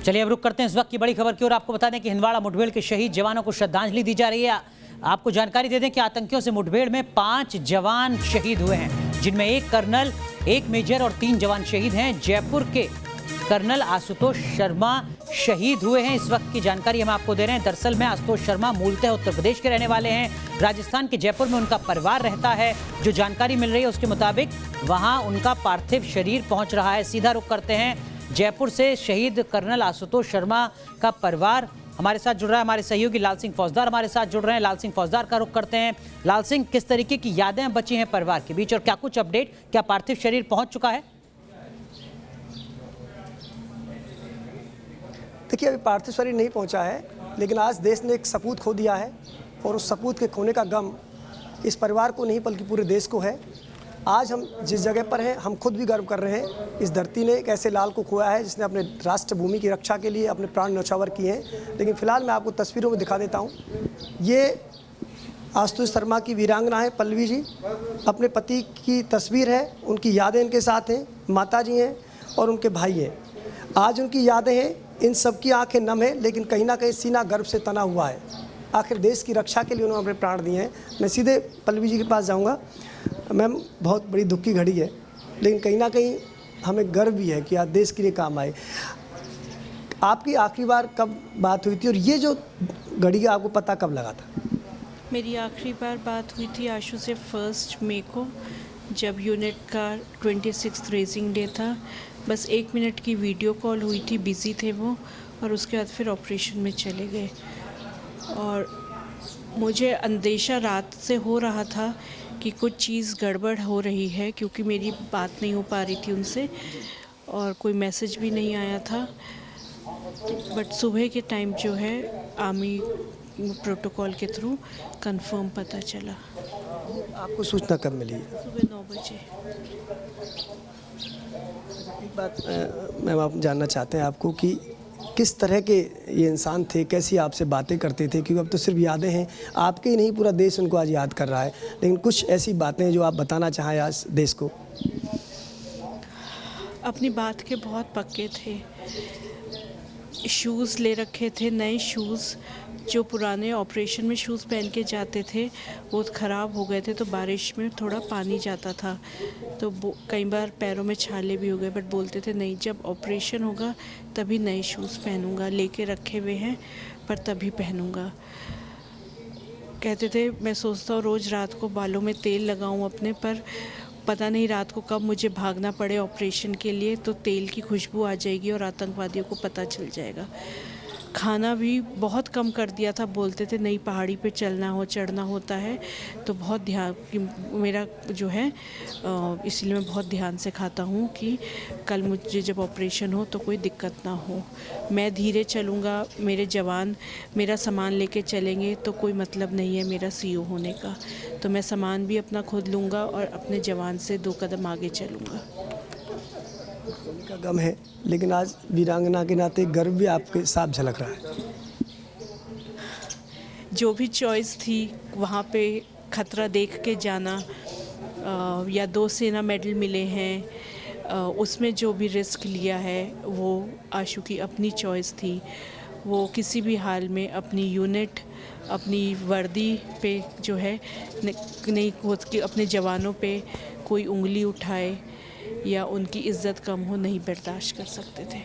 चलिए अब रुक करते हैं इस वक्त की बड़ी खबर की ओर। आपको बता दें कि हिंदवाड़ा मुठभेड़ के शहीद जवानों को श्रद्धांजलि दी जा रही है। आपको जानकारी दे दें कि आतंकियों से मुठभेड़ में 5 जवान शहीद हुए हैं, जिनमें 1 कर्नल, 1 मेजर और 3 जवान शहीद हैं। जयपुर के कर्नल आशुतोष शर्मा शहीद हुए हैं। इस वक्त की जानकारी हम आपको दे रहे हैं। दरअसल में आशुतोष शर्मा मूलतः उत्तर प्रदेश के रहने वाले हैं। राजस्थान के जयपुर में उनका परिवार रहता है। जो जानकारी मिल रही है उसके मुताबिक वहां उनका पार्थिव शरीर पहुंच रहा है। सीधा रुख करते हैं जयपुर से। शहीद कर्नल आशुतोष शर्मा का परिवार हमारे साथ जुड़ रहा है। हमारे सहयोगी लाल सिंह फौजदार हमारे साथ जुड़ रहे हैं। लाल सिंह फौजदार का रुख करते हैं। लाल सिंह, किस तरीके की यादें बची हैं परिवार के बीच और क्या कुछ अपडेट, क्या पार्थिव शरीर पहुंच चुका है? देखिए, अभी पार्थिव शरीर नहीं पहुंचा है, लेकिन आज देश ने एक सपूत खो दिया है और उस सपूत के खोने का गम इस परिवार को नहीं बल्कि पूरे देश को है। आज हम जिस जगह पर हैं, हम खुद भी गर्व कर रहे हैं। इस धरती ने एक ऐसे लाल को खोया है जिसने अपने राष्ट्र भूमि की रक्षा के लिए अपने प्राण न्यौछावर किए हैं। लेकिन फिलहाल मैं आपको तस्वीरों में दिखा देता हूँ। ये आशुतोष शर्मा की वीरांगना है पल्लवी जी, अपने पति की तस्वीर है। उनकी यादें इनके साथ हैं, माता जी हैं और उनके भाई हैं। आज उनकी यादें हैं, इन सब की आंखें नम है, लेकिन कहीं ना कहीं सीना गर्व से तना हुआ है। आखिर देश की रक्षा के लिए उन्होंने अपने प्राण दिए हैं। मैं सीधे पल्लवी जी के पास जाऊंगा। मैम, बहुत बड़ी दुख की घड़ी है, लेकिन कहीं ना कहीं हमें गर्व भी है कि आज देश के लिए काम आए। आपकी आखिरी बार कब बात हुई थी और ये जो घड़ी है आपको पता कब लगा था? मेरी आखिरी बार बात हुई थी आशु से 1 मई को, जब यूनिट का 26th रेजिंग डे था। बस 1 मिनट की वीडियो कॉल हुई थी, बिज़ी थे वो, और उसके बाद फिर ऑपरेशन में चले गए। और मुझे अंदेशा रात से हो रहा था कि कुछ चीज़ गड़बड़ हो रही है, क्योंकि मेरी बात नहीं हो पा रही थी उनसे और कोई मैसेज भी नहीं आया था। बट सुबह के टाइम जो है आर्मी प्रोटोकॉल के थ्रू कंफर्म पता चला। आपको सूचना कब मिली? सुबह 9 बजे। एक बात मैम, आप जानना चाहते हैं आपको कि किस तरह के ये इंसान थे, कैसी आपसे बातें करते थे? क्योंकि अब तो सिर्फ यादें हैं, आपके ही नहीं पूरा देश उनको आज याद कर रहा है, लेकिन कुछ ऐसी बातें जो आप बताना चाहें आज देश को। अपनी बात के बहुत पक्के थे। शूज़ ले रखे थे, नए शूज़। जो पुराने ऑपरेशन में शूज़ पहन के जाते थे वो ख़राब हो गए थे, तो बारिश में थोड़ा पानी जाता था तो कई बार पैरों में छाले भी हो गए। बट बोलते थे नहीं, जब ऑपरेशन होगा तभी नए शूज़ पहनूंगा। लेके रखे हुए हैं पर तभी पहनूंगा। कहते थे, मैं सोचता हूँ रोज़ रात को बालों में तेल लगाऊं अपने, पर पता नहीं रात को कब मुझे भागना पड़े ऑपरेशन के लिए, तो तेल की खुशबू आ जाएगी और आतंकवादियों को पता चल जाएगा। खाना भी बहुत कम कर दिया था। बोलते थे नहीं, पहाड़ी पे चलना हो, चढ़ना होता है तो बहुत ध्यान मेरा जो है, इसलिए मैं बहुत ध्यान से खाता हूँ कि कल मुझे जब ऑपरेशन हो तो कोई दिक्कत ना हो। मैं धीरे चलूँगा, मेरे जवान मेरा सामान लेके चलेंगे तो कोई मतलब नहीं है मेरा CO होने का। तो मैं सामान भी अपना खुद लूँगा और अपने जवान से 2 कदम आगे चलूँगा। का गम है, लेकिन आज वीरांगना के नाते गर्व भी आपके साथ झलक रहा है। जो भी चॉइस थी वहाँ पे खतरा देख के जाना, या 2 सेना मेडल मिले हैं, उसमें जो भी रिस्क लिया है वो आशु की अपनी चॉइस थी। वो किसी भी हाल में अपनी यूनिट, अपनी वर्दी पे जो है नहीं कि अपने जवानों पे कोई उंगली उठाए या उनकी इज्जत कम हो, नहीं बर्दाश्त कर सकते थे।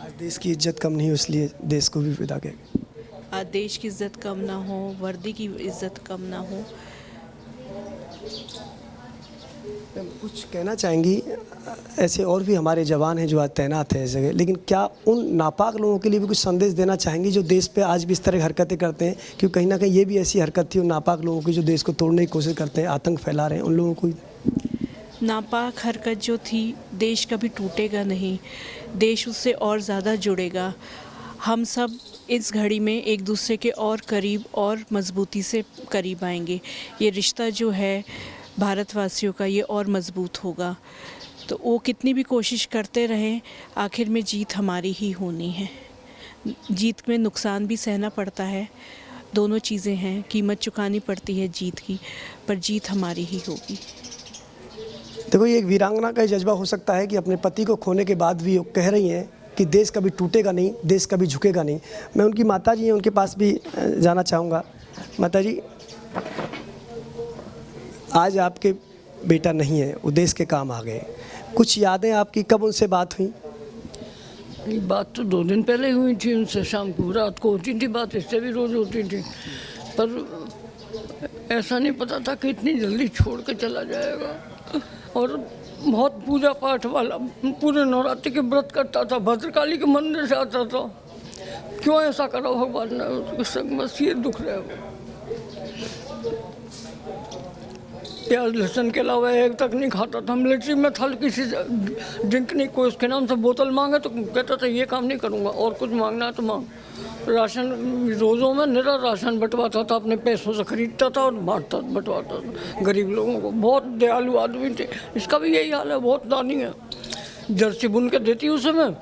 आज देश की इज्जत कम नहीं हो, इसलिए देश को भी फिदा किया। आज देश की इज्जत कम ना हो, वर्दी की इज्जत कम ना हो। कुछ कहना चाहेंगी? ऐसे और भी हमारे जवान हैं जो आज तैनात हैं इस जगह, लेकिन क्या उन नापाक लोगों के लिए भी कुछ संदेश देना चाहेंगी जो देश पे आज भी इस तरह की हरकतें करते हैं? क्योंकि कहीं ना कहीं ये भी ऐसी हरकत थी उन नापाक लोगों की जो देश को तोड़ने की कोशिश करते हैं, आतंक फैला रहे हैं। उन लोगों को नापाक हरकत जो थी, देश कभी टूटेगा नहीं, देश उससे और ज़्यादा जुड़ेगा। हम सब इस घड़ी में एक दूसरे के और करीब और मज़बूती से करीब आएंगे। ये रिश्ता जो है भारतवासियों का, ये और मज़बूत होगा। तो वो कितनी भी कोशिश करते रहें, आखिर में जीत हमारी ही होनी है। जीत में नुकसान भी सहना पड़ता है, दोनों चीज़ें हैं, कीमत चुकानी पड़ती है जीत की, पर जीत हमारी ही होगी। देखो, ये एक वीरांगना का जज्बा हो सकता है कि अपने पति को खोने के बाद भी वो कह रही हैं कि देश कभी टूटेगा नहीं, देश कभी झुकेगा नहीं। मैं उनकी माता जी हैं, उनके पास भी जाना चाहूँगा। माता जी, आज आपके बेटा नहीं है, वो देश के काम आ गए, कुछ यादें आपकी, कब उनसे बात हुई? बात तो 2 दिन पहले हुई थी उनसे, शाम को, रात को होती थी बात, इससे भी रोज़ होती थी, पर ऐसा नहीं पता था कि इतनी जल्दी छोड़ के चला जाएगा। और बहुत पूजा पाठ वाला, पूरे नवरात्रि के व्रत करता था, भद्रकाली के मंदिर से आता था। क्यों ऐसा करा भगवान ने उसके संग, बस ये दुख रहा है। प्याज लहसुन के अलावा एक तक नहीं खाता था। मिलिट्री में था, किसी से ड्रिंक नहीं, कोई उसके नाम से बोतल मांगे तो कहता था ये काम नहीं करूँगा, और कुछ मांगना है तो मांग। राशन रोज़ों में निरा राशन बंटवाता था, अपने पैसों से खरीदता था और बंटवाता था गरीब लोगों को। बहुत दयालु आदमी थे। इसका भी यही हाल है, बहुत दानी है। जर्सी बुन के देती उसे मैं,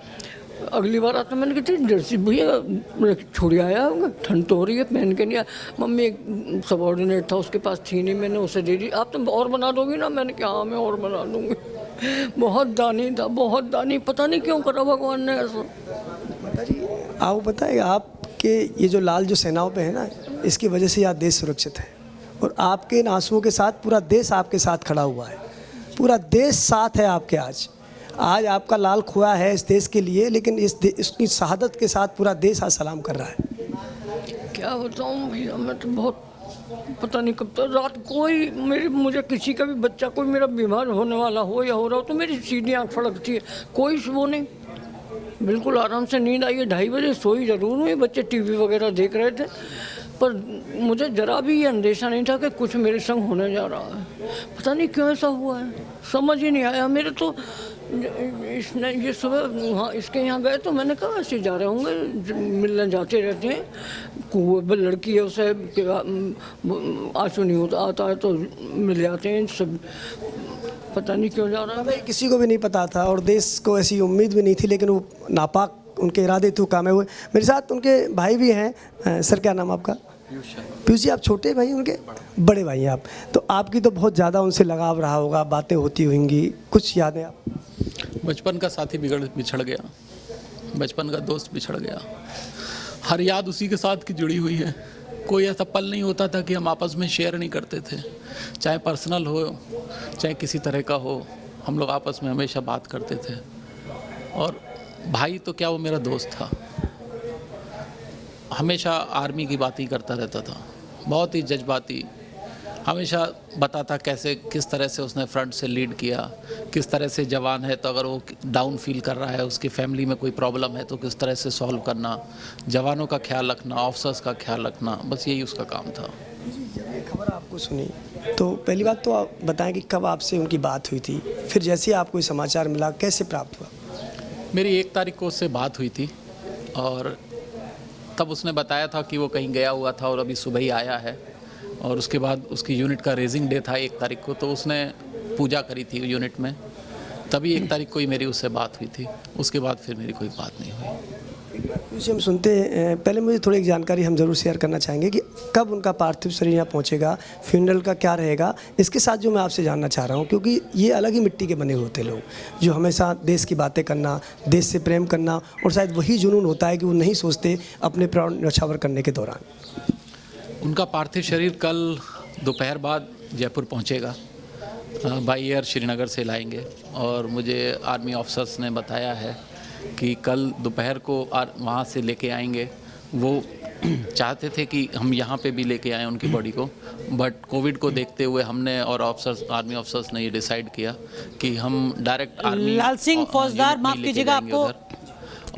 अगली बार आता मैंने कहती जर्सी भैया छोड़ आया, ठंड तो हो रही है, पहन के नहीं आया। मम्मी एक सबॉर्डिनेट था उसके पास थी नहीं, मैंने उसे दे दी। आप तो और बना दोगी ना? मैंने कहा हाँ मैं और बना दूँगी। बहुत दानी था, बहुत दानी। पता नहीं क्यों करा भगवान ने ऐसा। माता जी, आपको पता है आपके ये जो लाल जो सेनाओं पे है ना, इसकी वजह से यह देश सुरक्षित है, और आपके इन आंसुओं के साथ पूरा देश आपके साथ खड़ा हुआ है। पूरा देश साथ है आपके। आज आपका लाल खोया है इस देश के लिए, लेकिन इसकी शहादत के साथ पूरा देश आज सलाम कर रहा है। क्या बताऊँ भैया, मैं तो बहुत पता नहीं कब तक रात कोई मुझे किसी का भी बच्चा कोई मेरा बीमार होने वाला हो या हो रहा हो तो मेरी सीधी आँख फड़कती है। कोई वो नहीं, बिल्कुल आराम से नींद आई है। 2:30 बजे सोई ज़रूर हुई, बच्चे टीवी वगैरह देख रहे थे, पर मुझे ज़रा भी ये अंदेशा नहीं था कि कुछ मेरे संग होने जा रहा है। पता नहीं क्यों ऐसा हुआ है, समझ ही नहीं आया मेरे तो। इसने ये सुबह वहाँ इसके यहाँ गए तो मैंने कहा ऐसे जा रहे होंगे, मिलने जाते रहते हैं, कुएं लड़की है उसे आंसू नहीं होता आता है तो मिल जाते हैं सब। पता नहीं क्यों जा रहा है, किसी को भी नहीं पता था और देश को ऐसी उम्मीद भी नहीं थी, लेकिन वो नापाक उनके इरादे थे, कामयाब हुए। मेरे साथ उनके भाई भी हैं। सर क्या नाम आपका? पीयूष जी। आप छोटे भाई उनके? बड़े भाई हैं आप। तो आपकी तो बहुत ज़्यादा उनसे लगाव रहा होगा, बातें होती होंगी, कुछ यादें आप? बचपन का साथी बिछड़ गया, बचपन का दोस्त बिछड़ गया, हर याद उसी के साथ की जुड़ी हुई है। कोई ऐसा पल नहीं होता था कि हम आपस में शेयर नहीं करते थे, चाहे पर्सनल हो चाहे किसी तरह का हो, हम लोग आपस में हमेशा बात करते थे। और भाई तो क्या, वो मेरा दोस्त था, हमेशा आर्मी की बात ही करता रहता था, बहुत ही जज्बाती, हमेशा बताता कैसे किस तरह से उसने फ्रंट से लीड किया, किस तरह से जवान है तो अगर वो डाउन फील कर रहा है, उसकी फैमिली में कोई प्रॉब्लम है तो किस तरह से सॉल्व करना, जवानों का ख्याल रखना, ऑफिसर्स का ख्याल रखना, बस यही उसका काम था। जब ये खबर आपको सुनी तो पहली बात तो आप बताएं कि कब आपसे उनकी बात हुई थी, फिर जैसे आपको ये समाचार मिला कैसे प्राप्त हुआ? मेरी 1 तारीख को उससे बात हुई थी और तब उसने बताया था कि वो कहीं गया हुआ था और अभी सुबह ही आया है। और उसके बाद उसकी यूनिट का रेजिंग डे था 1 तारीख को, तो उसने पूजा करी थी यूनिट में, तभी 1 तारीख को ही मेरी उससे बात हुई थी। उसके बाद फिर मेरी कोई बात नहीं हुई। उसे हम सुनते हैं। पहले मुझे थोड़ी एक जानकारी हम ज़रूर शेयर करना चाहेंगे कि कब उनका पार्थिव शरीर यहाँ पहुँचेगा, फ्यूनरल का क्या रहेगा। इसके साथ जो मैं आपसे जानना चाह रहा हूँ, क्योंकि ये अलग ही मिट्टी के बने होते लोग, जो हमेशा देश की बातें करना, देश से प्रेम करना, और शायद वही जुनून होता है कि वो नहीं सोचते अपने प्राण न्यौछावर करने के दौरान। उनका पार्थिव शरीर कल दोपहर बाद जयपुर पहुँचेगा, बाई एयर श्रीनगर से लाएंगे। और मुझे आर्मी ऑफिसर्स ने बताया है कि कल दोपहर को वहाँ से लेके आएंगे। वो चाहते थे कि हम यहाँ पे भी लेके आएँ उनकी बॉडी को, बट कोविड को देखते हुए हमने और आर्मी ऑफिसर्स ने ये डिसाइड किया कि हम डायरेक्ट आर्मी। लाल सिंह फौजदार, माफ़ कीजिएगा,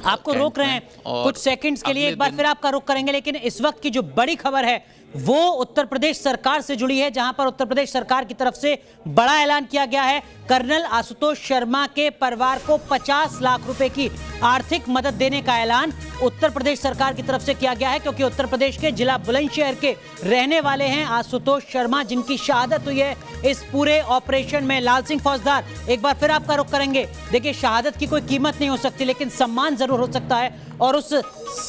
आपको रोक रहे हैं कुछ सेकंड्स के लिए, एक बार फिर आपका रुख करेंगे। लेकिन इस वक्त की जो बड़ी खबर है वो उत्तर प्रदेश सरकार से जुड़ी है, जहां पर उत्तर प्रदेश सरकार की तरफ से बड़ा ऐलान किया गया है। कर्नल आशुतोष शर्मा के परिवार को 50 लाख रुपए की आर्थिक मदद देने का ऐलान उत्तर प्रदेश सरकार की तरफ से किया गया है, क्योंकि उत्तर प्रदेश के जिला बुलंदशहर के रहने वाले हैं आशुतोष शर्मा, जिनकी शहादत हुई है इस पूरे ऑपरेशन में। लाल सिंह फौजदार, एक बार फिर आपका रुख करेंगे। देखिए, शहादत की कोई कीमत नहीं हो सकती, लेकिन सम्मान जरूर हो सकता है, और उस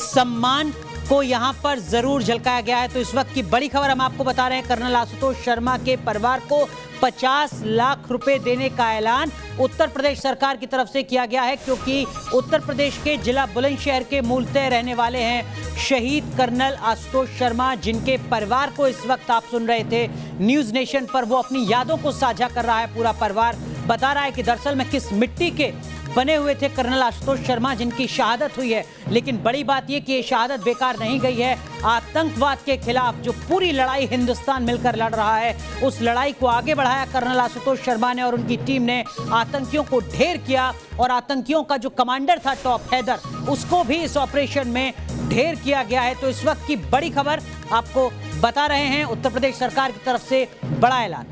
सम्मान को यहां पर जरूर झलकाया गया है। तो इस वक्त की बड़ी खबर हम आपको बता रहे हैं, कर्नल आशुतोष शर्मा के परिवार को 50 लाख रुपए देने का ऐलान उत्तर प्रदेश सरकार की तरफ से किया गया है, क्योंकि उत्तर प्रदेश के जिला बुलंदशहर के मूलतः रहने वाले हैं शहीद कर्नल आशुतोष शर्मा, जिनके परिवार को इस वक्त आप सुन रहे थे न्यूज नेशन पर। वो अपनी यादों को साझा कर रहा है, पूरा परिवार बता रहा है कि दरअसल में किस मिट्टी के बने हुए थे कर्नल आशुतोष शर्मा, जिनकी शहादत हुई है। लेकिन बड़ी बात यह कि ये शहादत बेकार नहीं गई है। आतंकवाद के खिलाफ जो पूरी लड़ाई हिंदुस्तान मिलकर लड़ रहा है, उस लड़ाई को आगे बढ़ाया कर्नल आशुतोष शर्मा ने और उनकी टीम ने। आतंकियों को ढेर किया और आतंकियों का जो कमांडर था टॉप हैदर, उसको भी इस ऑपरेशन में ढेर किया गया है। तो इस वक्त की बड़ी खबर आपको बता रहे हैं, उत्तर प्रदेश सरकार की तरफ से बड़ा ऐलान।